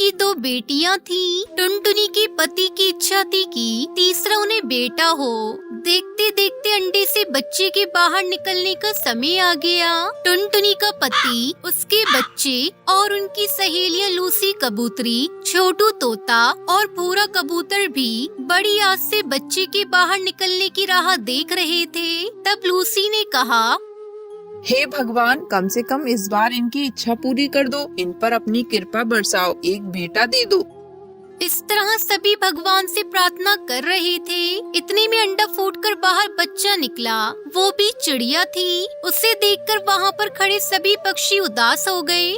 की दो बेटियां थी। टुनटुनी के पति की इच्छा थी कि तीसरा उन्हें बेटा हो। देखते देखते अंडे से बच्चे के बाहर निकलने का समय आ गया। टुनटुनी का पति, उसके बच्चे और उनकी सहेलियां लूसी कबूतरी, छोटू तोता और भूरा कबूतर भी बड़ी आस से बच्चे के बाहर निकलने की राह देख रहे थे। तब लूसी ने कहा, हे भगवान, कम से कम इस बार इनकी इच्छा पूरी कर दो, इन पर अपनी कृपा बरसाओ, एक बेटा दे दो। इस तरह सभी भगवान से प्रार्थना कर रहे थे। इतने में अंडा फूटकर बाहर बच्चा निकला। वो भी चिड़िया थी। उसे देखकर वहाँ पर खड़े सभी पक्षी उदास हो गए।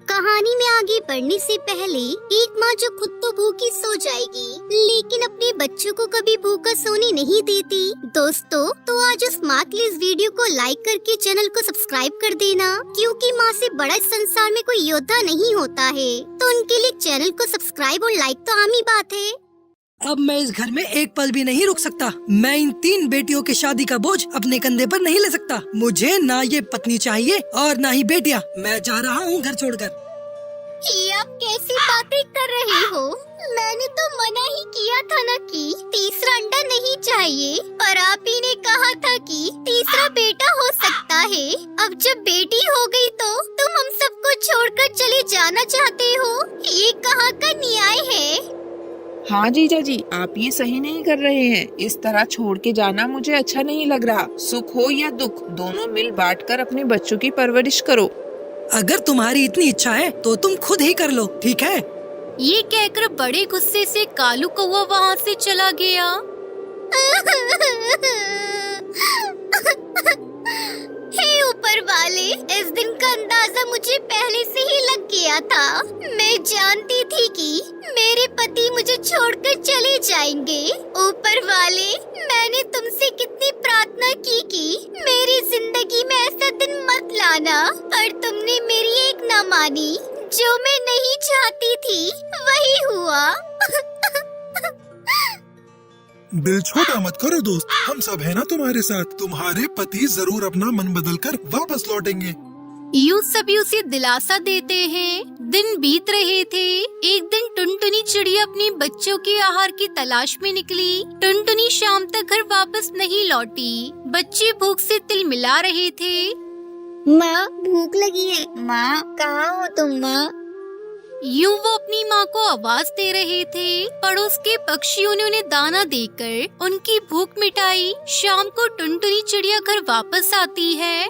कहानी में आगे बढ़ने से पहले एक माँ जो खुद तो भूखी सो जाएगी लेकिन अपने बच्चों को कभी भूखा सोने नहीं देती। दोस्तों, तो आज उस माँ के लिए इस वीडियो को लाइक करके चैनल को सब्सक्राइब कर देना, क्योंकि माँ से बड़ा इस संसार में कोई योद्धा नहीं होता है। तो उनके लिए चैनल को सब्सक्राइब और लाइक तो आम ही बात है। अब मैं इस घर में एक पल भी नहीं रुक सकता। मैं इन 3 बेटियों की शादी का बोझ अपने कंधे पर नहीं ले सकता। मुझे ना ये पत्नी चाहिए और ना ही बेटियां। मैं जा रहा हूँ घर छोड़कर। ये आप कैसी बातें कर रहे हो? मैंने तो मना ही किया था ना कि तीसरा अंडा नहीं चाहिए, पर आप ही ने कहा था कि तीसरा बेटा हो सकता है। अब जब बेटी हो गई तो तुम हम सबको छोड़कर चले जाना चाहते हो? ये कहाँ का न्याय है? हाँ जीजा जी, आप ये सही नहीं कर रहे हैं। इस तरह छोड़ के जाना मुझे अच्छा नहीं लग रहा। सुख हो या दुख, दोनों मिल बांटकर अपने बच्चों की परवरिश करो। अगर तुम्हारी इतनी इच्छा है तो तुम खुद ही कर लो, ठीक है? ये कहकर बड़े गुस्से से कालू कौवा वहाँ से चला गया। हे ऊपर वाले, इस दिन का अंदाजा मुझे पहले से ही लग गया था। मैं जानती थी कि मेरे पति मुझे छोड़कर चले जाएंगे। ऊपर वाले, मैंने तुमसे कितनी प्रार्थना की कि मेरी जिंदगी में ऐसा दिन मत लाना, पर तुमने मेरी एक ना मानी। जो मैं नहीं चाहती थी वही हुआ। दिल छोटा मत करो दोस्त, हम सब है ना तुम्हारे साथ। तुम्हारे पति जरूर अपना मन बदलकर वापस लौटेंगे। यूं सभी उसे दिलासा देते हैं। दिन बीत रहे थे। एक दिन टुनटुनी चिड़िया अपने बच्चों के आहार की तलाश में निकली। टुनटुनी शाम तक घर वापस नहीं लौटी। बच्चे भूख से तिलमिला रहे थे। माँ, भूख लगी है। माँ, कहाँ हो तुम माँ? यूं वो अपनी माँ को आवाज दे रहे थे। पड़ोस के पक्षियों ने उन्हें दाना देकर उनकी भूख मिटाई। शाम को टुनटुनी चिड़िया घर वापस आती है।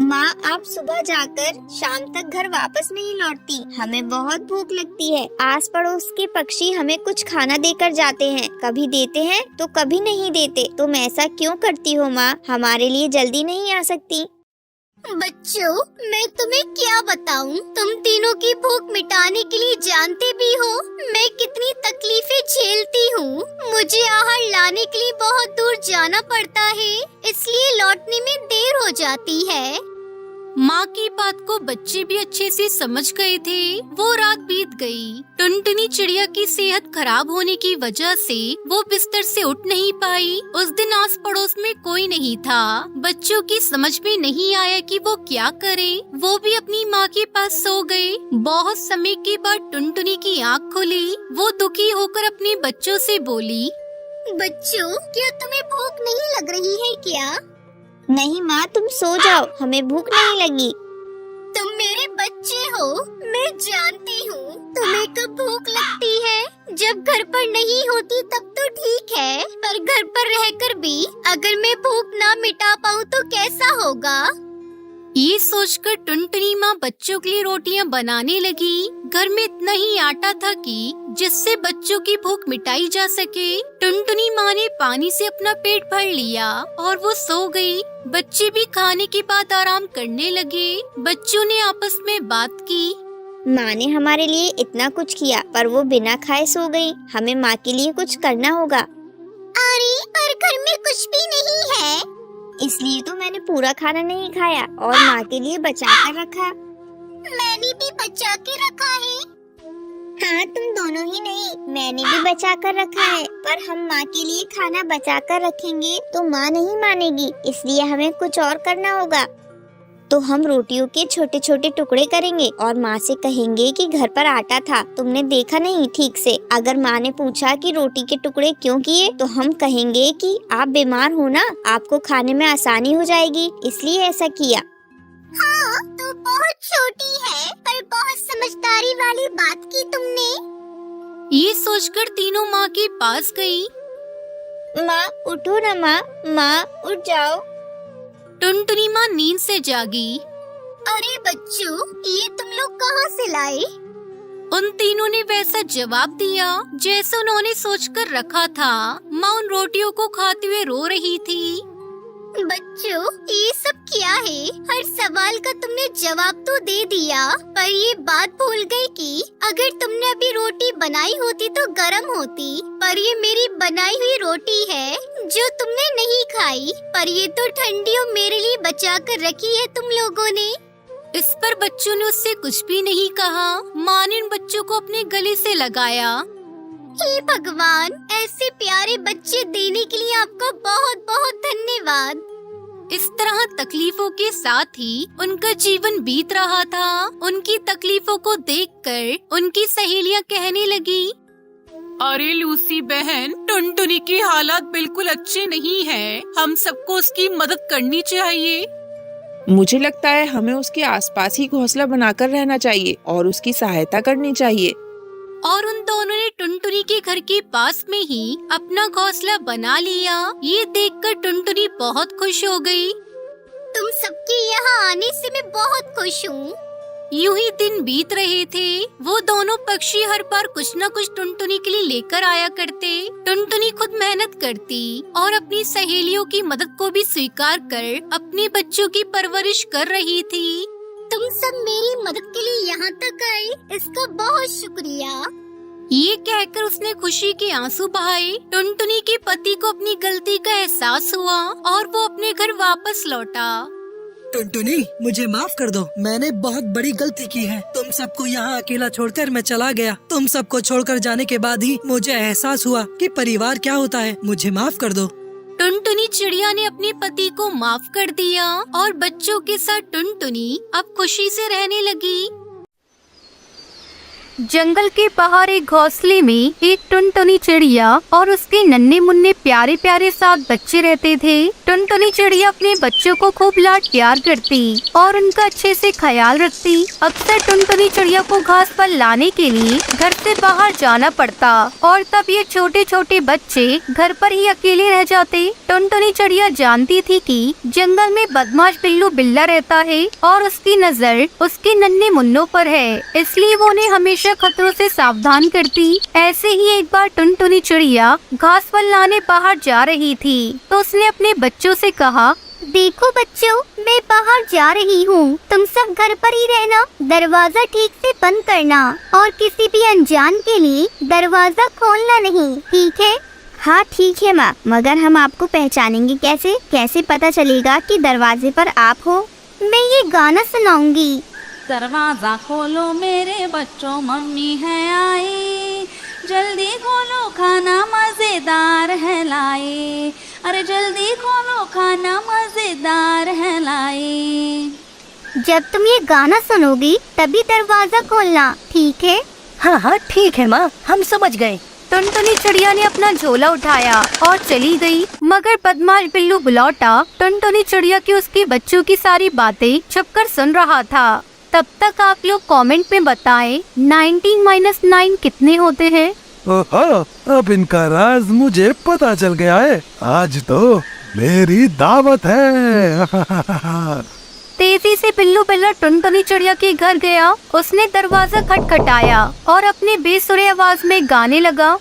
माँ, आप सुबह जाकर शाम तक घर वापस नहीं लौटती। हमें बहुत भूख लगती है। आस पड़ोस के पक्षी हमें कुछ खाना देकर जाते हैं। कभी देते हैं तो कभी नहीं देते। तुम ऐसा क्यों करती हो माँ? हमारे लिए जल्दी नहीं आ सकती? बच्चों, मैं तुम्हें क्या बताऊं? तुम तीनों की भूख मिटाने के लिए जानते भी हो मैं कितनी तकलीफें झेलती हूँ। मुझे आहार लाने के लिए बहुत दूर जाना पड़ता है, इसलिए लौटने में देर हो जाती है। माँ की बात को बच्चे भी अच्छे से समझ गए थे। वो रात बीत गई। टुनटुनी चिड़िया की सेहत खराब होने की वजह से वो बिस्तर से उठ नहीं पाई। उस दिन आस पड़ोस में कोई नहीं था। बच्चों की समझ में नहीं आया कि वो क्या करे। वो भी अपनी माँ के पास सो गए। बहुत समय के बाद टुनटुनी की आँख खुली। वो दुखी होकर अपने बच्चों से बोली, बच्चों, क्या तुम्हें भूख नहीं लग रही है क्या? नहीं माँ, तुम सो जाओ, हमें भूख नहीं लगी। तुम मेरे बच्चे हो, मैं जानती हूँ तुम्हें कब भूख लगती है। जब घर पर नहीं होती तब तो ठीक है, पर घर पर रहकर भी अगर मैं भूख ना मिटा पाऊँ तो कैसा होगा? ये सोचकर टुनटुनी माँ बच्चों के लिए रोटियां बनाने लगी। घर में इतना ही आटा था कि जिससे बच्चों की भूख मिटाई जा सके। टुनटुनी माँ ने पानी से अपना पेट भर लिया और वो सो गई। बच्चे भी खाने के बाद आराम करने लगे। बच्चों ने आपस में बात की। माँ ने हमारे लिए इतना कुछ किया, पर वो बिना खाए सो गई। हमें माँ के लिए कुछ करना होगा। अरे, पर घर में कुछ भी नहीं है, इसलिए तो मैंने पूरा खाना नहीं खाया और माँ के लिए बचा कर रखा। मैंने भी बचा के रखा है। हाँ, तुम दोनों ही नहीं, मैंने भी बचा कर रखा है। पर हम माँ के लिए खाना बचा कर रखेंगे तो माँ नहीं मानेगी, इसलिए हमें कुछ और करना होगा। तो हम रोटियों के छोटे छोटे टुकड़े करेंगे और माँ से कहेंगे कि घर पर आटा था, तुमने देखा नहीं ठीक से। अगर माँ ने पूछा कि रोटी के टुकड़े क्यों किए, तो हम कहेंगे कि आप बीमार हो ना, आपको खाने में आसानी हो जाएगी, इसलिए ऐसा किया। हाँ, तो बहुत छोटी है पर बहुत समझदारी वाली बात की तुमने। ये सोचकर तीनों माँ के पास गई। माँ उठो ना माँ, माँ उठ जाओ। टुनटुनी माँ नींद से जागी। अरे बच्चों, ये तुम लोग कहाँ से लाए? उन तीनों ने वैसा जवाब दिया जैसे उन्होंने सोचकर रखा था। माँ उन रोटियों को खाते हुए रो रही थी। बच्चों, ये सब क्या है? हर सवाल का तुमने जवाब तो दे दिया, पर ये बात भूल गई कि अगर तुमने अभी रोटी बनाई होती तो गर्म होती। पर ये मेरी बनाई हुई रोटी है जो तुमने नहीं खाई, पर ये तो ठंडी और मेरे लिए बचा कर रखी है तुम लोगों ने। इस पर बच्चों ने उससे कुछ भी नहीं कहा। माँ ने उन बच्चों को अपने गले से लगाया। हे भगवान, ऐसे प्यारे बच्चे देने के लिए आपका बहुत बहुत धन्यवाद। इस तरह तकलीफों के साथ ही उनका जीवन बीत रहा था। उनकी तकलीफों को देखकर उनकी सहेलियां कहने लगी, अरे लूसी बहन, टुनटुनी की हालात बिल्कुल अच्छे नहीं है, हम सबको उसकी मदद करनी चाहिए। मुझे लगता है हमें उसके आसपास ही घोंसला बनाकर रहना चाहिए और उसकी सहायता करनी चाहिए। और उन दोनों ने टुनटुनी के घर के पास में ही अपना घोंसला बना लिया। ये देखकर टुनटुनी बहुत खुश हो गई। तुम सबके यहाँ आने से मैं बहुत खुश हूँ। यूं ही दिन बीत रहे थे। वो दोनों पक्षी हर बार कुछ न कुछ टुनटुनी के लिए लेकर आया करते। टुनटुनी खुद मेहनत करती और अपनी सहेलियों की मदद को भी स्वीकार कर अपने बच्चों की परवरिश कर रही थी। तुम सब मेरी मदद के लिए यहाँ तक आए, इसका बहुत शुक्रिया। ये कहकर उसने खुशी के आंसू बहाए। टुनटुनी के पति को अपनी गलती का एहसास हुआ और वो अपने घर वापस लौटा। टुनटुनी, मुझे माफ कर दो, मैंने बहुत बड़ी गलती की है। तुम सबको यहाँ अकेला छोड़कर मैं चला गया। तुम सबको छोड़कर जाने के बाद ही मुझे एहसास हुआ कि परिवार क्या होता है। मुझे माफ कर दो। टुनटुनी चिड़िया ने अपने पति को माफ कर दिया और बच्चों के साथ टुनटुनी अब खुशी से रहने लगी। जंगल के बाहर एक घोंसले में एक टुनटुनी चिड़िया और उसके नन्हे मुन्ने प्यारे प्यारे 7 बच्चे रहते थे। टुनटुनी चिड़िया अपने बच्चों को खूब लाड प्यार करती और उनका अच्छे से ख्याल रखती। अक्सर टुनटुनी चिड़िया को घास पर लाने के लिए घर से बाहर जाना पड़ता और तब ये छोटे छोटे बच्चे घर पर ही अकेले रह जाते। टुनटुनी चिड़िया जानती थी कि जंगल में बदमाश बिल्लू बिल्ला रहता है और उसकी नजर उसके नन्हे मुन्नों पर है, इसलिए वो उन्हें हमेशा खतरों से सावधान करती। ऐसे ही एक बार टुनटुनी चिड़िया घास फल लाने बाहर जा रही थी तो उसने अपने बच्चों से कहा, देखो बच्चों, मैं बाहर जा रही हूँ, तुम सब घर पर ही रहना, दरवाजा ठीक से बंद करना और किसी भी अनजान के लिए दरवाजा खोलना नहीं, ठीक है? हाँ ठीक है माँ, मगर हम आपको पहचानेंगे कैसे? कैसे पता चलेगा कि दरवाजे पर आप हो? मैं ये गाना सुनाऊंगी। दरवाजा खोलो मेरे बच्चों, मम्मी है आई, जल्दी खोलो खाना मजेदार है लाए, अरे जल्दी खोलो खाना मजेदार है लाए। जब तुम ये गाना सुनोगी तभी दरवाजा खोलना, ठीक है? हाँ हाँ ठीक है माँ, हम समझ गए। टुनटुनी चिड़िया ने अपना झोला उठाया और चली गई, मगर बदमाश बिल्लू बुलौटा टुनटुनी चिड़िया की उसके बच्चों की सारी बातें छुपकर सुन रहा था। तब तक आप लोग कमेंट में बताएं 19 - 9 कितने होते हैं? ओहो, अब इनका राज मुझे पता चल गया है। आज तो मेरी दावत है। तेजी से बिल्लू बिल्ला टुनटुनी चिड़िया के घर गया। उसने दरवाजा खटखटाया और अपने बेसुरे आवाज में गाने लगा,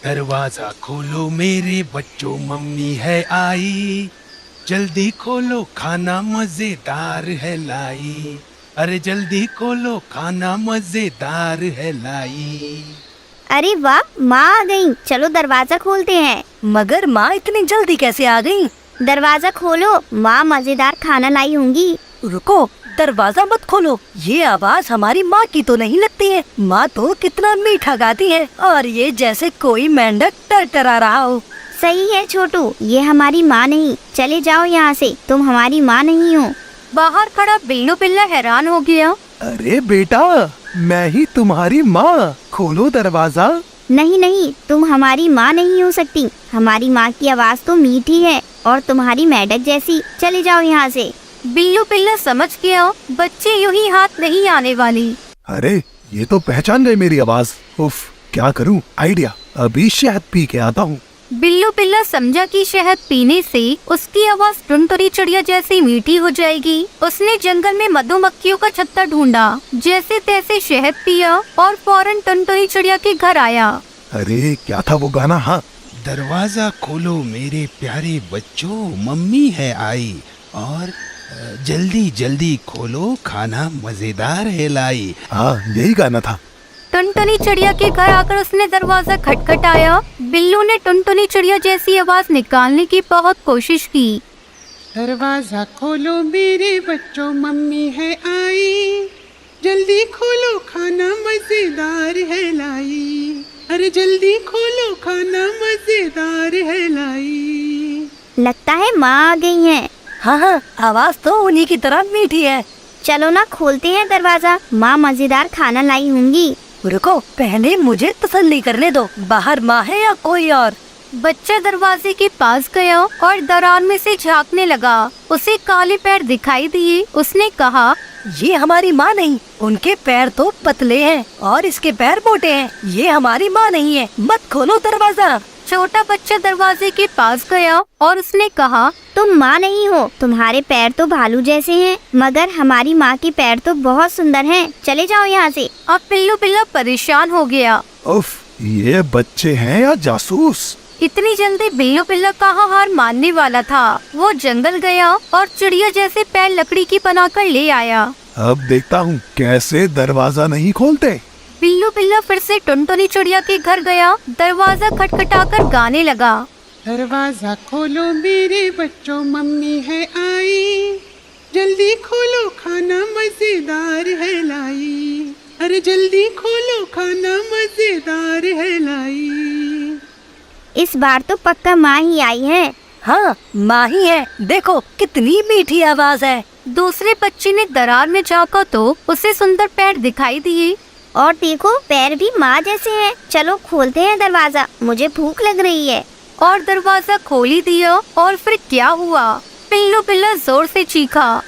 दरवाजा खोलो मेरे बच्चों, मम्मी है आई, जल्दी खोलो खाना मजेदार है लाई, अरे जल्दी खोलो खाना मजेदार है लाई। अरे वाह, माँ आ गई, चलो दरवाजा खोलते हैं। मगर माँ इतनी जल्दी कैसे आ गई? दरवाजा खोलो, माँ मजेदार खाना लाई होंगी। रुको, दरवाजा मत खोलो, ये आवाज हमारी माँ की तो नहीं लगती है। माँ तो कितना मीठा गाती है और ये जैसे कोई मेंढक टरटरा रहा हो। सही है छोटू, ये हमारी माँ नहीं, चले जाओ यहाँ से, तुम हमारी माँ नहीं हो। बाहर खड़ा बिल्लू बिल्ला हैरान हो गया। अरे बेटा, मैं ही तुम्हारी माँ, खोलो दरवाजा। नहीं नहीं, तुम हमारी माँ नहीं हो सकती। हमारी माँ की आवाज़ तो मीठी है और तुम्हारी मेंढक जैसी। चले जाओ यहाँ से। बिल्लू बिल्ला समझ गया बच्चे यूं ही हाथ नहीं आने वाली। अरे ये तो पहचान गए मेरी आवाज। उफ, क्या करूँ? आइडिया, अभी शहद पी के आता हूँ। बिल्लू बिल्ला समझा कि शहद पीने से उसकी आवाज टुनटुनी चिड़िया जैसी मीठी हो जाएगी। उसने जंगल में मधुमक्खियों का छत्ता ढूंढा, जैसे तैसे शहद पिया और फौरन टुनटुनी चिड़िया के घर आया। अरे क्या था वो गाना? हाँ, दरवाजा खोलो मेरे प्यारे बच्चों, मम्मी है आई, और जल्दी जल्दी खोलो खाना मजेदार है लाई। हाँ, यही गाना था। टुनटुनी चिड़िया के घर आकर उसने दरवाजा खटखटाया। बिल्लू ने टुनटुनी चिड़िया जैसी आवाज निकालने की बहुत कोशिश की। दरवाजा खोलो मेरे बच्चों, मम्मी है आई, जल्दी खोलो खाना मजेदार है लाई, अरे जल्दी खोलो खाना मजेदार है लाई। लगता है माँ आ गई हैं। हाँ हाँ, आवाज तो उन्हीं की तरह मीठी है। चलो ना, खोलते हैं दरवाजा। माँ मजेदार खाना लाई होंगी। रुको, पहले मुझे तसल्ली करने दो, बाहर माँ है या कोई और। बच्चा दरवाजे के पास गया और दरार में से झांकने लगा। उसे काले पैर दिखाई दिए। उसने कहा, ये हमारी माँ नहीं, उनके पैर तो पतले हैं और इसके पैर मोटे हैं। ये हमारी माँ नहीं है, मत खोलो दरवाजा। छोटा बच्चा दरवाजे के पास गया और उसने कहा, तुम माँ नहीं हो, तुम्हारे पैर तो भालू जैसे हैं, मगर हमारी माँ के पैर तो बहुत सुंदर हैं। चले जाओ यहाँ से। अब बिल्लू बिल्ला परेशान हो गया। उफ, ये बच्चे हैं या जासूस? इतनी जल्दी बिल्लू बिल्ला कहाँ हार मानने वाला था। वो जंगल गया और चिड़िया जैसे पैर लकड़ी की बनाकर ले आया। अब देखता हूँ कैसे दरवाजा नहीं खोलते। बिल्लू बिल्ला फिर से टुनटुनी चिड़िया के घर गया। दरवाजा खटखटाकर गाने लगा। दरवाजा खोलो मेरे बच्चों, मम्मी है आई, जल्दी खोलो खाना मजेदार है लाई, अरे जल्दी खोलो खाना मजेदार है लाई। इस बार तो पक्का माँ ही आई है। हाँ, माँ ही है। देखो कितनी मीठी आवाज है। दूसरे बच्चे ने दरार में झांका तो उसे सुंदर पैर दिखाई दिए। और देखो, पैर भी माँ जैसे हैं। चलो खोलते हैं दरवाजा, मुझे भूख लग रही है। और दरवाजा खोल ही दिया। और फिर क्या हुआ? बिल्लू बिल्ला जोर से चीखा।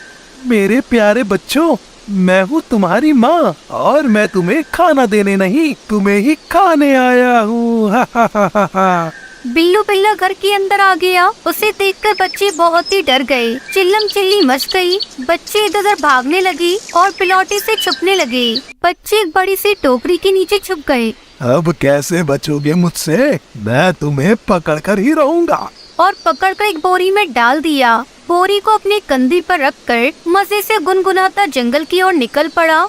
मेरे प्यारे बच्चों, मैं हूँ तुम्हारी माँ और मैं तुम्हें खाना देने नहीं, तुम्हें ही खाने आया हूँ। हा हा हा हा हा। बिल्लू बिल्ला घर के अंदर आ गया। उसे देखकर बच्चे बहुत ही डर गए। चिल्लम चिल्ली मच गई। बच्चे इधर उधर भागने लगे और पिलौटे से छुपने लगे। बच्चे एक बड़ी सी टोकरी के नीचे छुप गए। अब कैसे बचोगे मुझसे? मैं तुम्हें पकड़कर ही रहूंगा। और पकड़कर एक बोरी में डाल दिया। बोरी को अपने कंधे पर रखकर मजे से गुनगुनाता जंगल की ओर निकल पड़ा।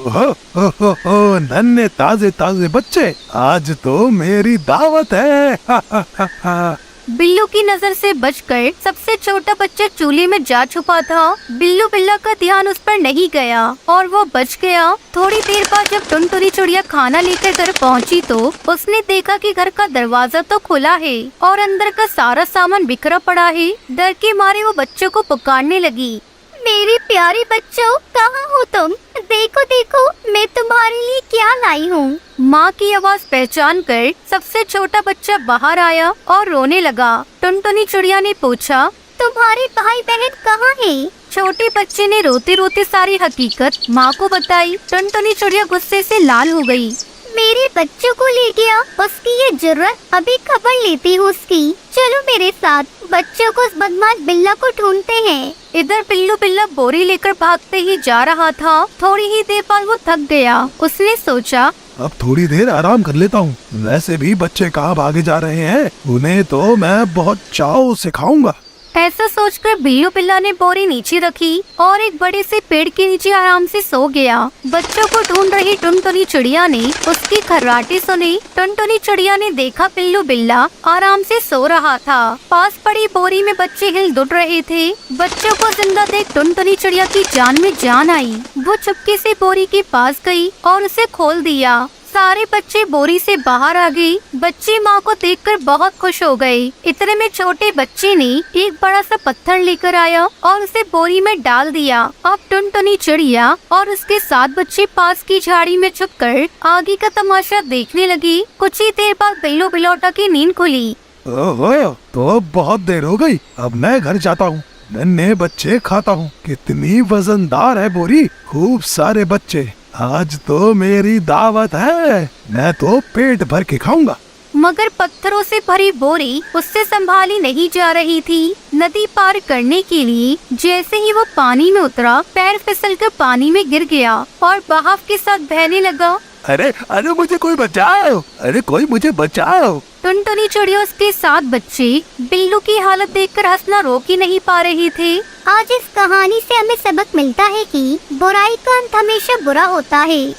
हो, नन्हे ताजे ताजे बच्चे, आज तो मेरी दावत है। हा हा हा हा। बिल्लू की नजर से बचकर सबसे छोटा बच्चा चूल्हे में जा छुपा था। बिल्लू बिल्ला का ध्यान उस पर नहीं गया और वो बच गया। थोड़ी देर बाद जब टुनटुनी चिड़िया खाना लेकर घर पहुंची तो उसने देखा कि घर का दरवाजा तो खुला है और अंदर का सारा सामान बिखरा पड़ा है। डर के मारे वो बच्चों को पुकारने लगी। मेरे प्यारे बच्चों, कहाँ हो तुम? देखो देखो, मैं तुम्हारे लिए क्या लाई हूँ। माँ की आवाज पहचान कर सबसे छोटा बच्चा बाहर आया और रोने लगा। टुनटुनी चिड़िया ने पूछा, तुम्हारे भाई बहन कहाँ हैं? छोटे बच्चे ने रोते रोते सारी हकीकत माँ को बताई। टुनटुनी चिड़िया गुस्से से लाल हो गई। मेरे बच्चों को ले गया, उसकी ये जुर्रत, अभी खबर लेती हूँ उसकी। चलो मेरे साथ, बच्चों को उस बदमाश बिल्ला को ढूंढते हैं। इधर बिल्लू बिल्ला बोरी लेकर भागते ही जा रहा था। थोड़ी ही देर बाद वो थक गया। उसने सोचा, अब थोड़ी देर आराम कर लेता हूँ। वैसे भी बच्चे कहाँ भागे जा रहे हैं, उन्हें तो मैं बहुत चाव से खाऊंगा। ऐसा सोचकर बिल्लू बिल्ला ने बोरी नीचे रखी और एक बड़े से पेड़ के नीचे आराम से सो गया। बच्चों को ढूंढ रही टुनटुनी चिड़िया ने उसकी खर्राटे सुनी। टुनटुनी चिड़िया ने देखा बिल्लू बिल्ला आराम से सो रहा था। पास पड़ी बोरी में बच्चे हिल डुल रहे थे। बच्चों को जिंदा देख टुनटुनी चिड़िया की जान में जान आई। वो चुपके से बोरी के पास गई और उसे खोल दिया। सारे बच्चे बोरी से बाहर आ गए। बच्चे माँ को देखकर बहुत खुश हो गए। इतने में छोटे बच्चे ने एक बड़ा सा पत्थर लेकर आया और उसे बोरी में डाल दिया। अब टुनटुनी चिड़िया और उसके 7 बच्चे पास की झाड़ी में छुपकर आगे का तमाशा देखने लगी। कुछ ही देर बाद बिल्लू बिलौटा की नींद खुली। ओहो, तो अब बहुत देर हो गई। अब मैं घर जाता हूँ, नन्हे बच्चे खाता हूँ। कितनी वजनदार है बोरी, खूब सारे बच्चे। आज तो मेरी दावत है, मैं तो पेट भर के खाऊंगा। मगर पत्थरों से भरी बोरी उससे संभाली नहीं जा रही थी। नदी पार करने के लिए जैसे ही वो पानी में उतरा, पैर फिसलकर पानी में गिर गया और बहाव के साथ बहने लगा। अरे अरे मुझे कोई बचाओ, अरे कोई मुझे बचाओ। टुनटुनी चिड़िया उसके 7 बच्चे बिल्लू की हालत देखकर हंसना रोक ही नहीं पा रहे थे। आज इस कहानी से हमें सबक मिलता है कि बुराई का अंत हमेशा बुरा होता है।